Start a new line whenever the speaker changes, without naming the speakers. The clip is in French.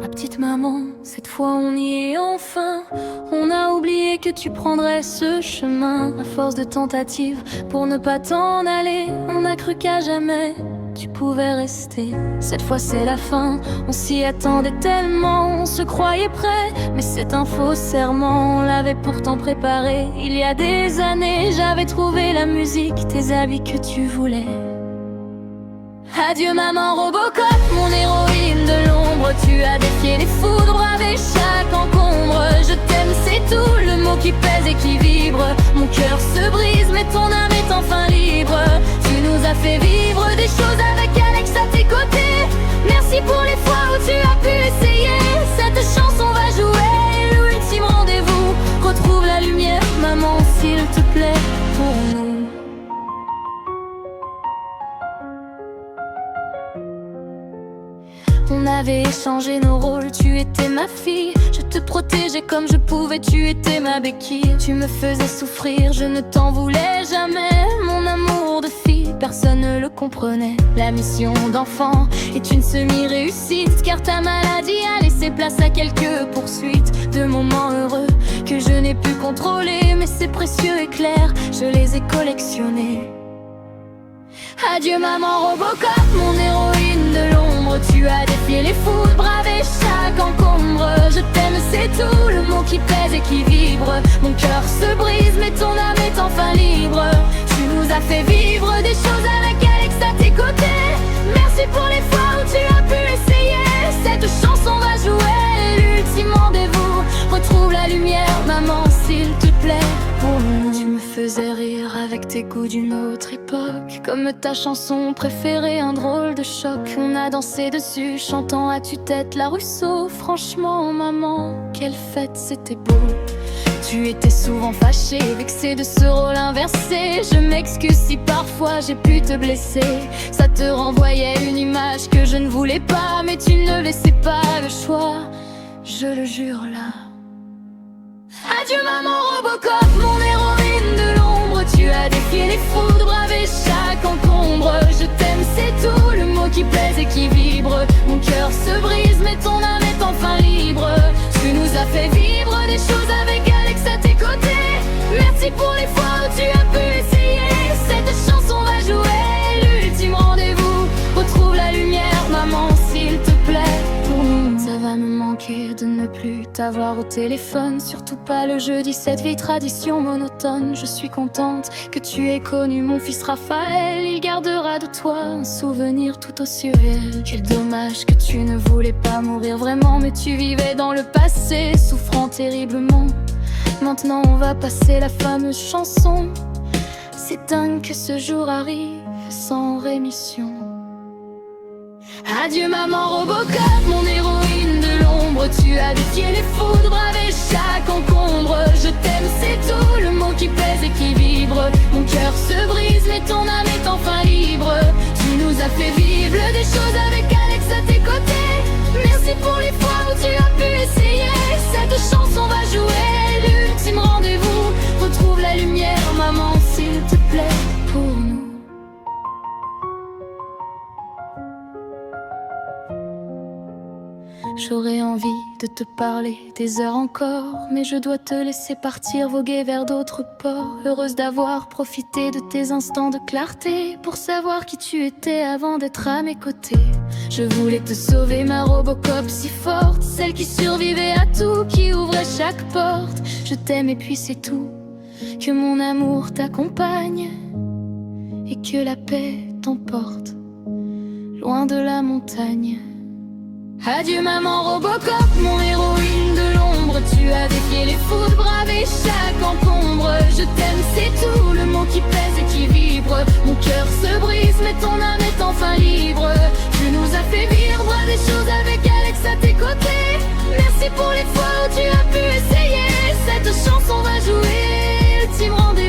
Ma petite maman, cette fois on y est enfin. On a oublié que tu prendrais ce chemin. À force de tentatives pour ne pas t'en aller, on a cru qu'à jamais tu pouvais rester. Cette fois c'est la fin, on s'y attendait tellement. On se croyait prêt, mais c'est un faux serment. On l'avait pourtant préparé il y a des années. J'avais trouvé la musique, tes habits que tu voulais. Adieu maman Robocop, mon héroïne de l'ombre. Tu as défié les foudres, bravé chaque encombre. Je t'aime c'est tout, le mot qui pèse et qui vibre. Mon cœur se brise mais ton âme est enfin libre. Tu nous as fait vivre des choses avec Alex à tes côtés. Merci pour les fois où tu as pu essayer. Cette chanson va jouer l'ultime rendez-vous. Retrouve la lumière maman s'il te plaît pour nous. On avait échangé nos rôles, tu étais ma fille. Je te protégeais comme je pouvais, tu étais ma béquille. Tu me faisais souffrir, je ne t'en voulais jamais. Mon amour de fille, personne ne le comprenait. La mission d'enfant est une semi-réussite, car ta maladie a laissé place à quelques poursuites de moments heureux que je n'ai pu contrôler. Mais ces précieux éclairs, je les ai collectionnés. Adieu maman Robocop, mon héroïne de l'ombre. Tu as défié les foudres, bravé chaque encombre. Je t'aime c'est tout, le mot qui pèse et qui vibre. Mon cœur se brise mais ton âme est enfin libre. Tu nous as fait vivre des choses avec Alex à tes côtés. Merci pour les fois où tu as pu essayer. Cette chanson va jouer l'ultime rendez-vous. Retrouve la lumière maman s'il te plaît pour nous. Tu me faisais rire avec tes goûts d'une autre époque, comme ta chanson préférée, un drôle de choc. On a dansé dessus, chantant à tue-tête la Rousseau. Franchement maman, quelle fête, c'était beau. Tu étais souvent fâchée, vexée de ce rôle inversé. Je m'excuse si parfois j'ai pu te blesser. Ça te renvoyait une image que je ne voulais pas, mais tu ne laissais pas le choix, je le jure là. Adieu maman Robocop, mon héroïne de l'ombre. Tu as défié les foudres, bravé chaque encombre. Je t'aime c'est tout, le mot qui pèse et qui vibre. Mon cœur se brise mais ton âme est enfin libre. Tu nous as fait vivre des choses avec Alex à tes côtés. Merci pour les fois où tu as pu essayer. Cette chanson va jouer l'ultime rendez-vous. Retrouve la lumière maman s'il te plaît pour nous. Ça va me manquer de ne plus t'avoir au téléphone, surtout pas le jeudi, cette vieille tradition monotone. Je suis contente que tu aies connu mon fils Raphaël. Il gardera de toi un souvenir tout aussi réel. Quel dommage que tu ne voulais pas mourir vraiment, mais tu vivais dans le passé, souffrant terriblement. Maintenant on va passer la fameuse chanson. C'est dingue que ce jour arrive sans rémission. Adieu maman Robocop, mon héroïne de l'ombre. Tu as défié les foudres, bravé chaque encombre. Je t'aime c'est tout, le mot qui pèse et qui vibre. Mon cœur se brise mais ton âme est enfin libre. Tu nous as fait vivre des choses avec Alex à tes côtés. Merci pour les fois où tu as pu essayer. Cette chanson va jouer l'ultime rendez-vous. Retrouve la lumière maman s'il te plaît pour nous. J'aurais envie de te parler des heures encore, mais je dois te laisser partir voguer vers d'autres ports. Heureuse d'avoir profité de tes instants de clarté pour savoir qui tu étais avant d'être à mes côtés. Je voulais te sauver ma Robocop si forte, celle qui survivait à tout, qui ouvrait chaque porte. Je t'aime et puis c'est tout, que mon amour t'accompagne et que la paix t'emporte loin de la montagne. Adieu maman Robocop, mon héroïne de l'ombre. Tu as défié les foudres, bravé chaque encombre. Je t'aime c'est tout, le mot qui pèse et qui vibre. Mon cœur se brise mais ton âme est enfin libre. Tu nous as fait vivre des choses avec Alex à tes côtés. Merci pour les fois où tu as pu essayer. Cette chanson va jouer l'ultime rendez-vous.